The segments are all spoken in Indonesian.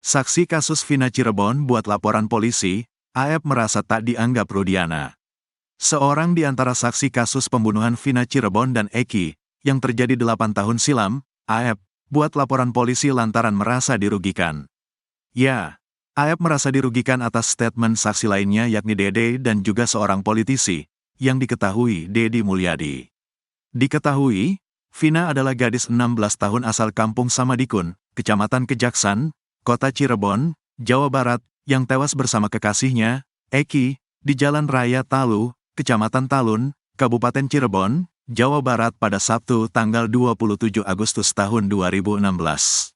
Saksi kasus Vina Cirebon buat laporan polisi, AF merasa tak dianggap Rudiana. Seorang di antara saksi kasus pembunuhan Vina Cirebon dan Eki, yang terjadi 8 tahun silam, AF, buat laporan polisi lantaran merasa dirugikan. Ya, AF merasa dirugikan atas statement saksi lainnya yakni Dede dan juga seorang politisi, yang diketahui Dedi Mulyadi. Diketahui, Vina adalah gadis 16 tahun asal kampung Samadikun, Kecamatan Kejaksan, Kota Cirebon, Jawa Barat, yang tewas bersama kekasihnya, Eki, di Jalan Raya Talu, Kecamatan Talun, Kabupaten Cirebon, Jawa Barat pada Sabtu tanggal 27 Agustus tahun 2016.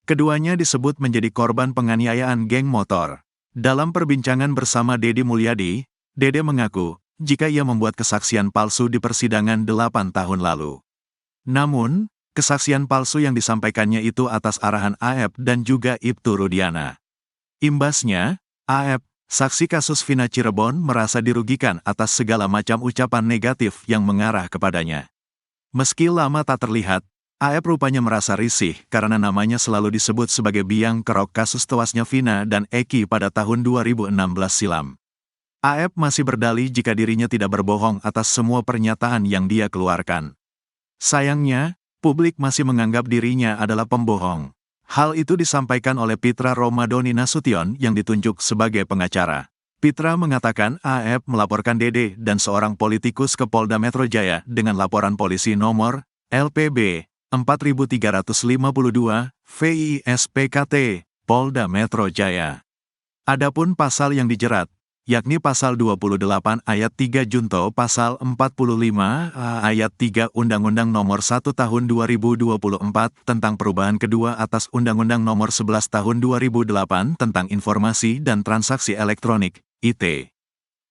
Keduanya disebut menjadi korban penganiayaan geng motor. Dalam perbincangan bersama Dedi Mulyadi, Dede mengaku, jika ia membuat kesaksian palsu di persidangan 8 tahun lalu. Namun, kesaksian palsu yang disampaikannya itu atas arahan AF dan juga Ibtu Rudiana. Imbasnya, AF, saksi kasus Vina Cirebon merasa dirugikan atas segala macam ucapan negatif yang mengarah kepadanya. Meski lama tak terlihat, AF rupanya merasa risih karena namanya selalu disebut sebagai biang kerok kasus tewasnya Vina dan Eki pada tahun 2016 silam. AF masih berdalih jika dirinya tidak berbohong atas semua pernyataan yang dia keluarkan. Sayangnya, publik masih menganggap dirinya adalah pembohong. Hal itu disampaikan oleh Pitra Romadoni Nasution yang ditunjuk sebagai pengacara. Pitra mengatakan AF melaporkan Dede dan seorang politikus ke Polda Metro Jaya dengan laporan polisi nomor LPB 4352 VISPKT Polda Metro Jaya. Adapun pasal yang dijerat, yakni pasal 28 ayat 3 junto pasal 45 ayat 3 Undang-Undang Nomor 1 Tahun 2024 tentang perubahan kedua atas Undang-Undang Nomor 11 Tahun 2008 tentang Informasi dan Transaksi Elektronik, IT.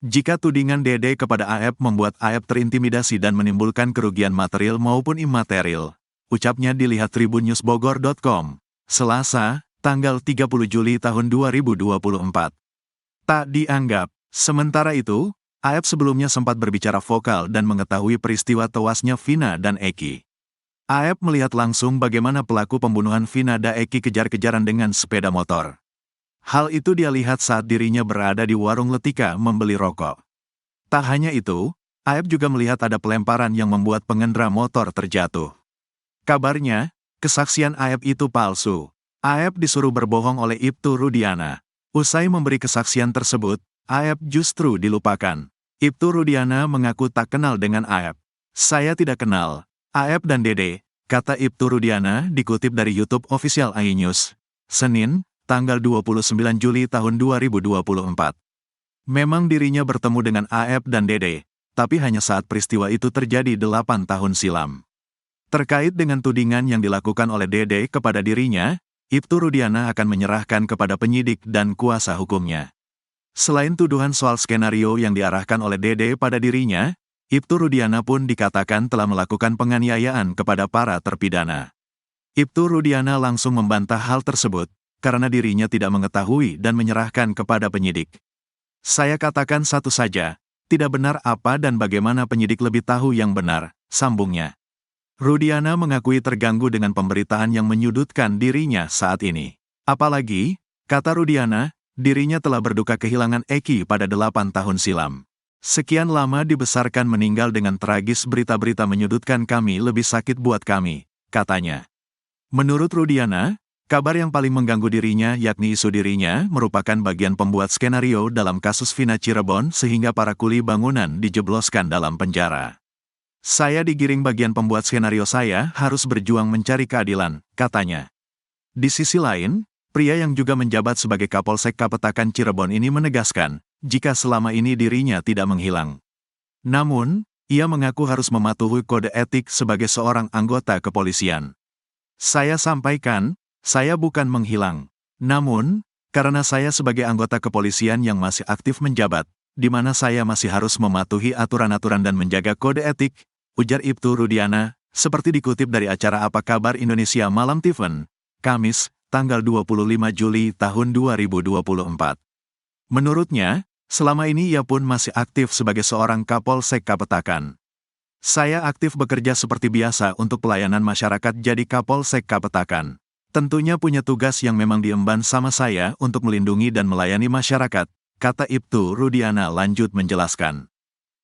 Jika tudingan Dede kepada AF membuat AF terintimidasi dan menimbulkan kerugian material maupun imaterial, ucapnya dilihat tribunnews.bogor.com, Selasa, tanggal 30 Juli tahun 2024. Tak dianggap. Sementara itu, AF sebelumnya sempat berbicara vokal dan mengetahui peristiwa tewasnya Vina dan Eki. AF melihat langsung bagaimana pelaku pembunuhan Vina dan Eki kejar-kejaran dengan sepeda motor. Hal itu dia lihat saat dirinya berada di warung Letika membeli rokok. Tak hanya itu, AF juga melihat ada pelemparan yang membuat pengendara motor terjatuh. Kabarnya, kesaksian AF itu palsu. AF disuruh berbohong oleh Ibtu Rudiana. Usai memberi kesaksian tersebut, AF justru dilupakan. Ibtu Rudiana mengaku tak kenal dengan AF. Saya tidak kenal AF dan Dede, kata Ibtu Rudiana dikutip dari YouTube official iNews. Senin, tanggal 29 Juli tahun 2024. Memang dirinya bertemu dengan AF dan Dede, tapi hanya saat peristiwa itu terjadi 8 tahun silam. Terkait dengan tudingan yang dilakukan oleh Dede kepada dirinya, Ibtu Rudiana akan menyerahkan kepada penyidik dan kuasa hukumnya. Selain tuduhan soal skenario yang diarahkan oleh Dede pada dirinya, Ibtu Rudiana pun dikatakan telah melakukan penganiayaan kepada para terpidana. Ibtu Rudiana langsung membantah hal tersebut, karena dirinya tidak mengetahui dan menyerahkan kepada penyidik. Saya katakan satu saja, tidak benar apa dan bagaimana penyidik lebih tahu yang benar, sambungnya. Rudiana mengakui terganggu dengan pemberitaan yang menyudutkan dirinya saat ini. Apalagi, kata Rudiana, dirinya telah berduka kehilangan Eki pada 8 tahun silam. Sekian lama dibesarkan meninggal dengan tragis, berita-berita menyudutkan kami lebih sakit buat kami, katanya. Menurut Rudiana, kabar yang paling mengganggu dirinya yakni isu dirinya merupakan bagian pembuat skenario dalam kasus Vina Cirebon sehingga para kuli bangunan dijebloskan dalam penjara. Saya digiring bagian pembuat skenario, saya harus berjuang mencari keadilan, katanya. Di sisi lain, pria yang juga menjabat sebagai Kapolsek Kapetakan Cirebon ini menegaskan, jika selama ini dirinya tidak menghilang. Namun, ia mengaku harus mematuhi kode etik sebagai seorang anggota kepolisian. Saya sampaikan, saya bukan menghilang. Namun, karena saya sebagai anggota kepolisian yang masih aktif menjabat, di mana saya masih harus mematuhi aturan-aturan dan menjaga kode etik, ujar Ibtu Rudiana, seperti dikutip dari acara Apa Kabar Indonesia Malam TV, Kamis, tanggal 25 Juli tahun 2024. Menurutnya, selama ini ia pun masih aktif sebagai seorang Kapolsek Kapetakan. Saya aktif bekerja seperti biasa untuk pelayanan masyarakat jadi Kapolsek Kapetakan, Tentunya punya tugas yang memang diemban sama saya untuk melindungi dan melayani masyarakat, kata Ibtu Rudiana lanjut menjelaskan.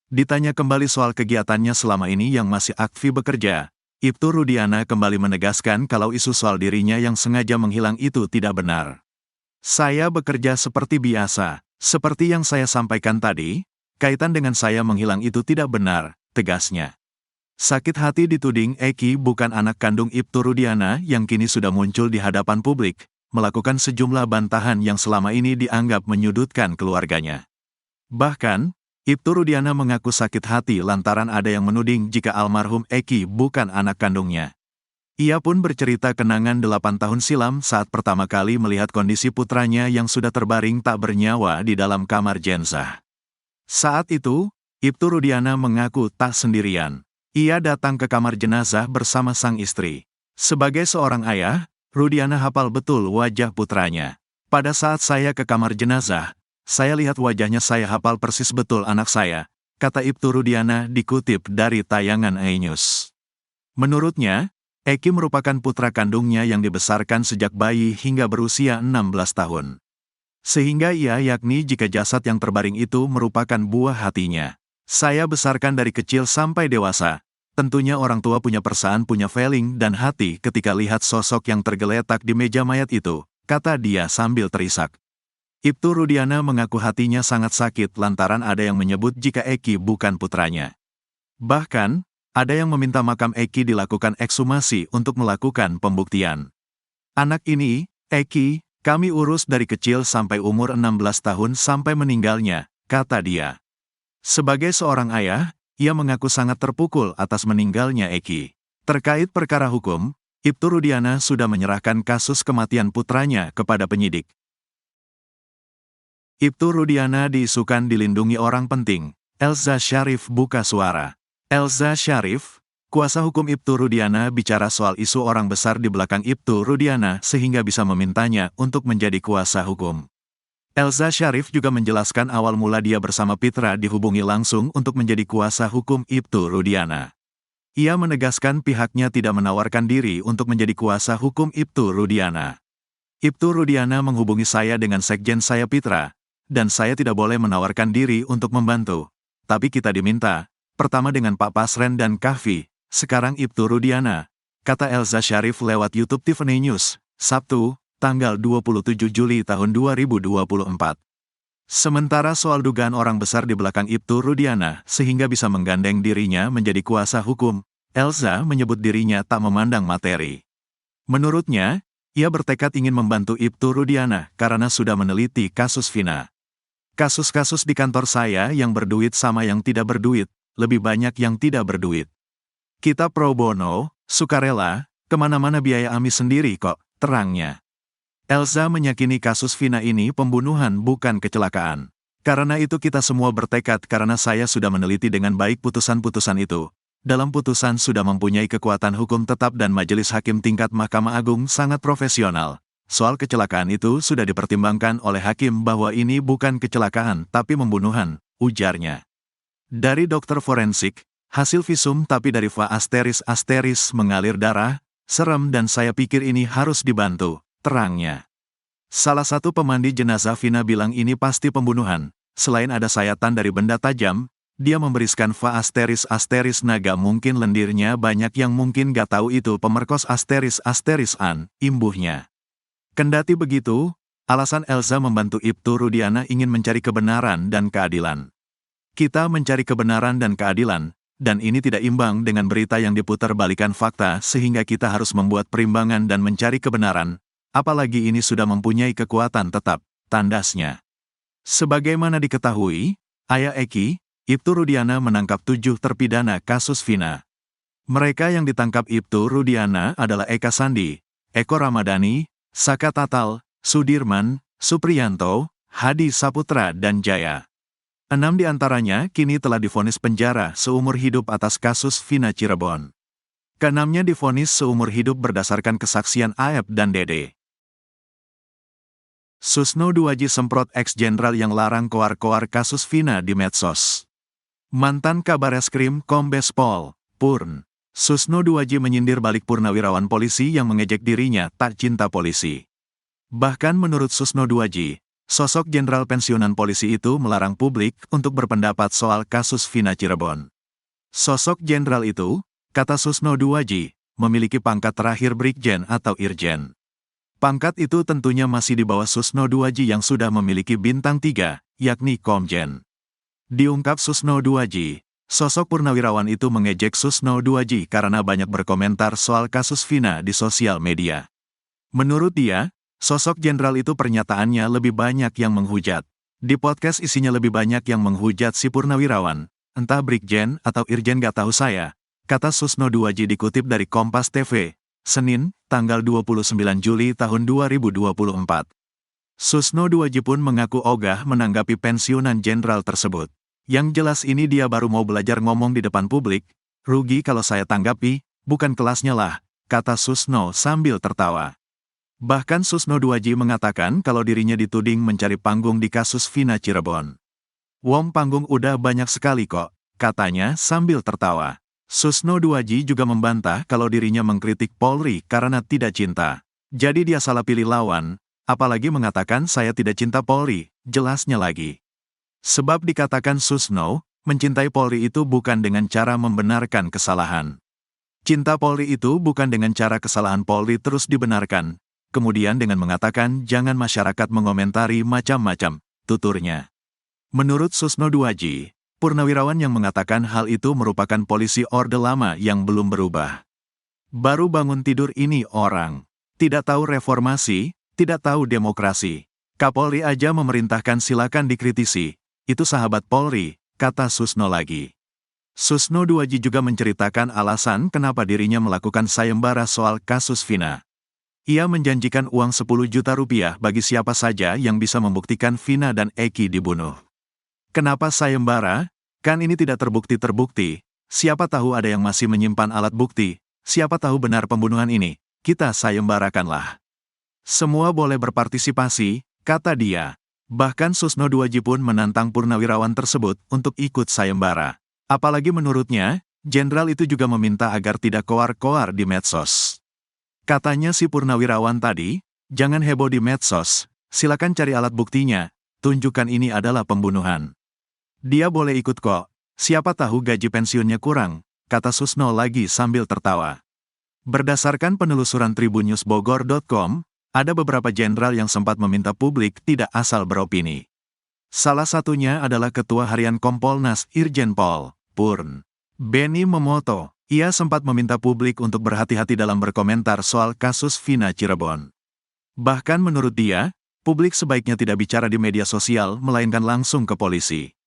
Ditanya kembali soal kegiatannya selama ini yang masih aktif bekerja, Ibtu Rudiana kembali menegaskan kalau isu soal dirinya yang sengaja menghilang itu tidak benar. Saya bekerja seperti biasa, seperti yang saya sampaikan tadi, kaitan dengan saya menghilang itu tidak benar, tegasnya. Sakit hati dituding Eki bukan anak kandung Ibtu Rudiana yang kini sudah muncul di hadapan publik, melakukan sejumlah bantahan yang selama ini dianggap menyudutkan keluarganya. Bahkan, Ibtu Rudiana mengaku sakit hati lantaran ada yang menuding jika almarhum Eki bukan anak kandungnya. Ia pun bercerita kenangan 8 tahun silam saat pertama kali melihat kondisi putranya yang sudah terbaring tak bernyawa di dalam kamar jenazah. Saat itu, Ibtu Rudiana mengaku tak sendirian. Ia datang ke kamar jenazah bersama sang istri. Sebagai seorang ayah, Rudiana hafal betul wajah putranya. Pada saat saya ke kamar jenazah, saya lihat wajahnya, saya hafal persis betul anak saya, kata Ibtu Rudiana dikutip dari tayangan iNews. Menurutnya, Eki merupakan putra kandungnya yang dibesarkan sejak bayi hingga berusia 16 tahun. Sehingga ia yakni jika jasad yang terbaring itu merupakan buah hatinya. Saya besarkan dari kecil sampai dewasa. Tentunya orang tua punya perasaan, punya feeling dan hati ketika lihat sosok yang tergeletak di meja mayat itu, kata dia sambil terisak. Ibtu Rudiana mengaku hatinya sangat sakit lantaran ada yang menyebut jika Eki bukan putranya. Bahkan, ada yang meminta makam Eki dilakukan ekshumasi untuk melakukan pembuktian. Anak ini, Eki, kami urus dari kecil sampai umur 16 tahun sampai meninggalnya, kata dia. Sebagai seorang ayah, ia mengaku sangat terpukul atas meninggalnya Eki. Terkait perkara hukum, Ibtu Rudiana sudah menyerahkan kasus kematian putranya kepada penyidik. Ibtu Rudiana diisukan dilindungi orang penting. Elza Syarif buka suara. Elza Syarif, kuasa hukum Ibtu Rudiana, bicara soal isu orang besar di belakang Ibtu Rudiana sehingga bisa memintanya untuk menjadi kuasa hukum. Elza Syarif juga menjelaskan awal mula dia bersama Pitra dihubungi langsung untuk menjadi kuasa hukum Ibtu Rudiana. Ia menegaskan pihaknya tidak menawarkan diri untuk menjadi kuasa hukum Ibtu Rudiana. Ibtu Rudiana menghubungi saya dengan sekjen saya Pitra, dan saya tidak boleh menawarkan diri untuk membantu. Tapi kita diminta, pertama dengan Pak Pasren dan Kahfi, sekarang Ibtu Rudiana, kata Elza Syarif lewat YouTube Tiffany News, Sabtu, tanggal 27 Juli tahun 2024. Sementara soal dugaan orang besar di belakang Ibtu Rudiana sehingga bisa menggandeng dirinya menjadi kuasa hukum, Elza menyebut dirinya tak memandang materi. Menurutnya, ia bertekad ingin membantu Ibtu Rudiana karena sudah meneliti kasus Vina. Kasus-kasus di kantor saya yang berduit sama yang tidak berduit, lebih banyak yang tidak berduit. Kita pro bono, sukarela, kemana-mana biaya AMI sendiri kok, terangnya. Elza meyakini kasus Vina ini pembunuhan bukan kecelakaan. Karena itu kita semua bertekad karena saya sudah meneliti dengan baik putusan-putusan itu. Dalam putusan sudah mempunyai kekuatan hukum tetap dan majelis hakim tingkat Mahkamah Agung sangat profesional. Soal kecelakaan itu sudah dipertimbangkan oleh hakim bahwa ini bukan kecelakaan tapi pembunuhan, ujarnya. Dari dokter forensik, hasil visum tapi dari va asteris mengalir darah, serem dan saya pikir ini harus dibantu, terangnya. Salah satu pemandi jenazah Vina bilang ini pasti pembunuhan. Selain ada sayatan dari benda tajam, dia memberiskan va asteris naga, mungkin lendirnya banyak yang mungkin gak tahu itu pemerkos asterisan, imbuhnya. Kendati begitu, alasan Elza membantu Ibtu Rudiana ingin mencari kebenaran dan keadilan. Kita mencari kebenaran dan keadilan, dan ini tidak imbang dengan berita yang diputar balikan fakta sehingga kita harus membuat perimbangan dan mencari kebenaran. Apalagi ini sudah mempunyai kekuatan tetap, tandasnya. Sebagaimana diketahui, ayah Eki, Ibtu Rudiana menangkap 7 terpidana kasus Vina. Mereka yang ditangkap Ibtu Rudiana adalah Eka Sandi, Eko Ramadhani, Saka Tatal, Sudirman, Supriyanto, Hadi Saputra dan Jaya. 6 diantaranya kini telah divonis penjara seumur hidup atas kasus Vina Cirebon. Ke-6-nya divonis seumur hidup berdasarkan kesaksian Aep dan Dede. Susno Duaji semprot ex-jenderal yang larang koar-koar kasus Vina di medsos. Mantan Kabareskrim Kombes Pol, Purn Susno Duaji menyindir balik purnawirawan polisi yang mengejek dirinya tak cinta polisi. Bahkan menurut Susno Duaji, sosok jenderal pensiunan polisi itu melarang publik untuk berpendapat soal kasus Vina Cirebon. Sosok jenderal itu, kata Susno Duaji, memiliki pangkat terakhir Brigjen atau Irjen. Pangkat itu tentunya masih di bawah Susno Duaji yang sudah memiliki bintang 3, yakni Komjen. Diungkap Susno Duaji, sosok purnawirawan itu mengejek Susno Duaji karena banyak berkomentar soal kasus Vina di sosial media. Menurut dia, sosok jenderal itu pernyataannya lebih banyak yang menghujat. Di podcast isinya lebih banyak yang menghujat si purnawirawan, entah Brigjen atau Irjen gak tahu saya, kata Susno Duaji dikutip dari Kompas TV, Senin, tanggal 29 Juli tahun 2024. Susno Duaji pun mengaku ogah menanggapi pensiunan jenderal tersebut. Yang jelas ini dia baru mau belajar ngomong di depan publik, rugi kalau saya tanggapi, bukan kelasnya lah, kata Susno sambil tertawa. Bahkan Susno Duaji mengatakan kalau dirinya dituding mencari panggung di kasus Vina Cirebon. Wong panggung udah banyak sekali kok, katanya sambil tertawa. Susno Duaji juga membantah kalau dirinya mengkritik Polri karena tidak cinta. Jadi dia salah pilih lawan, apalagi mengatakan saya tidak cinta Polri, jelasnya lagi. Sebab dikatakan Susno, mencintai Polri itu bukan dengan cara membenarkan kesalahan. Cinta Polri itu bukan dengan cara kesalahan Polri terus dibenarkan, kemudian dengan mengatakan jangan masyarakat mengomentari macam-macam, tuturnya. Menurut Susno Duaji, purnawirawan yang mengatakan hal itu merupakan polisi Orde Lama yang belum berubah. Baru bangun tidur ini orang. Tidak tahu reformasi, tidak tahu demokrasi. Kapolri aja memerintahkan silakan dikritisi. Itu sahabat Polri, kata Susno lagi. Susno Duaji juga menceritakan alasan kenapa dirinya melakukan sayembara soal kasus Vina. Ia menjanjikan uang 10 juta rupiah bagi siapa saja yang bisa membuktikan Vina dan Eki dibunuh. Kenapa sayembara? Kan ini tidak terbukti-terbukti. Siapa tahu ada yang masih menyimpan alat bukti. Siapa tahu benar pembunuhan ini. Kita sayembarakanlah. Semua boleh berpartisipasi, kata dia. Bahkan Susno Duaji pun menantang purnawirawan tersebut untuk ikut sayembara. Apalagi menurutnya, jenderal itu juga meminta agar tidak koar-koar di medsos. Katanya si purnawirawan tadi, jangan heboh di medsos, silakan cari alat buktinya, tunjukkan ini adalah pembunuhan. Dia boleh ikut kok, siapa tahu gaji pensiunnya kurang, kata Susno lagi sambil tertawa. Berdasarkan penelusuran tribunnews.bogor.com, ada beberapa jenderal yang sempat meminta publik tidak asal beropini. Salah satunya adalah Ketua Harian Kompolnas Irjen Pol, Purn. Benny Mamoto. Ia sempat meminta publik untuk berhati-hati dalam berkomentar soal kasus Vina Cirebon. Bahkan menurut dia, publik sebaiknya tidak bicara di media sosial melainkan langsung ke polisi.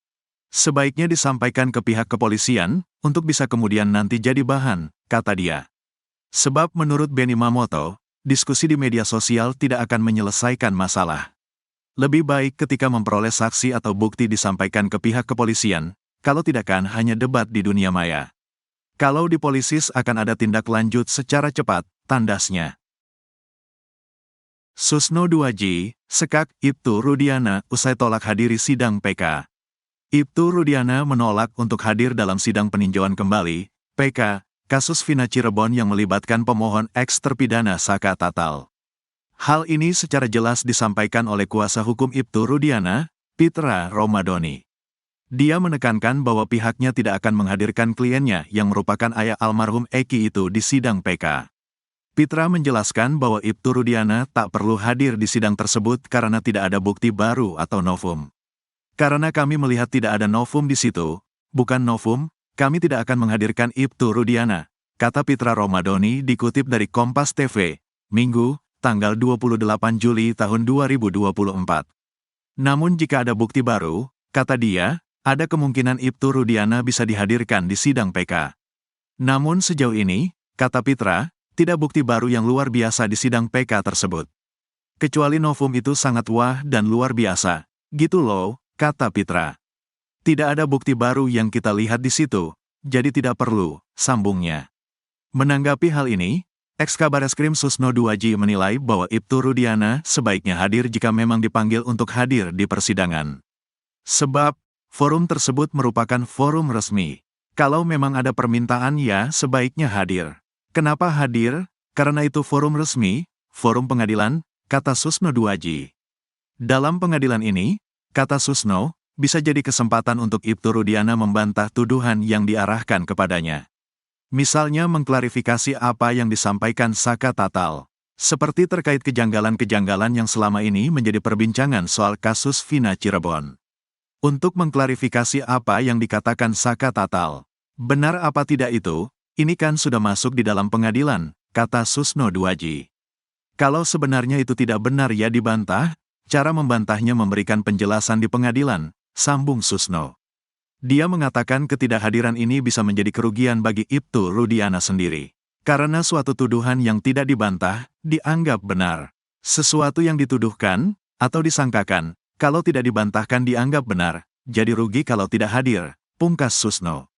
Sebaiknya disampaikan ke pihak kepolisian, untuk bisa kemudian nanti jadi bahan, kata dia. Sebab menurut Benny Mamoto, diskusi di media sosial tidak akan menyelesaikan masalah. Lebih baik ketika memperoleh saksi atau bukti disampaikan ke pihak kepolisian, kalau tidak kan hanya debat di dunia maya. Kalau di polisis akan ada tindak lanjut secara cepat, tandasnya. Susno Duaji, sekak, Ibtu Rudiana, usai tolak hadiri sidang PK. Ibtu Rudiana menolak untuk hadir dalam sidang peninjauan kembali, PK, kasus Vina Cirebon yang melibatkan pemohon eks terpidana Saka Tatal. Hal ini secara jelas disampaikan oleh kuasa hukum Ibtu Rudiana, Pitra Romadoni. Dia menekankan bahwa pihaknya tidak akan menghadirkan kliennya yang merupakan ayah almarhum Eki itu di sidang PK. Pitra menjelaskan bahwa Ibtu Rudiana tak perlu hadir di sidang tersebut karena tidak ada bukti baru atau novum. Karena kami melihat tidak ada novum di situ, bukan novum, kami tidak akan menghadirkan Ibtu Rudiana, kata Pitra Romadoni dikutip dari Kompas TV, Minggu, tanggal 28 Juli tahun 2024. Namun jika ada bukti baru, kata dia, ada kemungkinan Ibtu Rudiana bisa dihadirkan di sidang PK. Namun sejauh ini, kata Pitra, tidak bukti baru yang luar biasa di sidang PK tersebut. Kecuali novum itu sangat wah dan luar biasa, gitu loh, kata Pitra. Tidak ada bukti baru yang kita lihat di situ, jadi tidak perlu, sambungnya. Menanggapi hal ini, Eks-Kabareskrim Susno Duaji menilai bahwa Ibtu Rudiana sebaiknya hadir jika memang dipanggil untuk hadir di persidangan. Sebab, forum tersebut merupakan forum resmi. Kalau memang ada permintaan ya sebaiknya hadir. Kenapa hadir? Karena itu forum resmi, forum pengadilan, kata Susno Duaji. Dalam pengadilan ini, kata Susno, bisa jadi kesempatan untuk Ibtu Rudiana membantah tuduhan yang diarahkan kepadanya. Misalnya mengklarifikasi apa yang disampaikan Saka Tatal. Seperti terkait kejanggalan-kejanggalan yang selama ini menjadi perbincangan soal kasus Vina Cirebon. Untuk mengklarifikasi apa yang dikatakan Saka Tatal. Benar apa tidak itu, ini kan sudah masuk di dalam pengadilan, kata Susno Duaji. Kalau sebenarnya itu tidak benar ya dibantah, cara membantahnya memberikan penjelasan di pengadilan, sambung Susno. Dia mengatakan ketidakhadiran ini bisa menjadi kerugian bagi Ibtu Rudiana sendiri. Karena suatu tuduhan yang tidak dibantah, dianggap benar. Sesuatu yang dituduhkan, atau disangkakan, kalau tidak dibantahkan dianggap benar, jadi rugi kalau tidak hadir, pungkas Susno.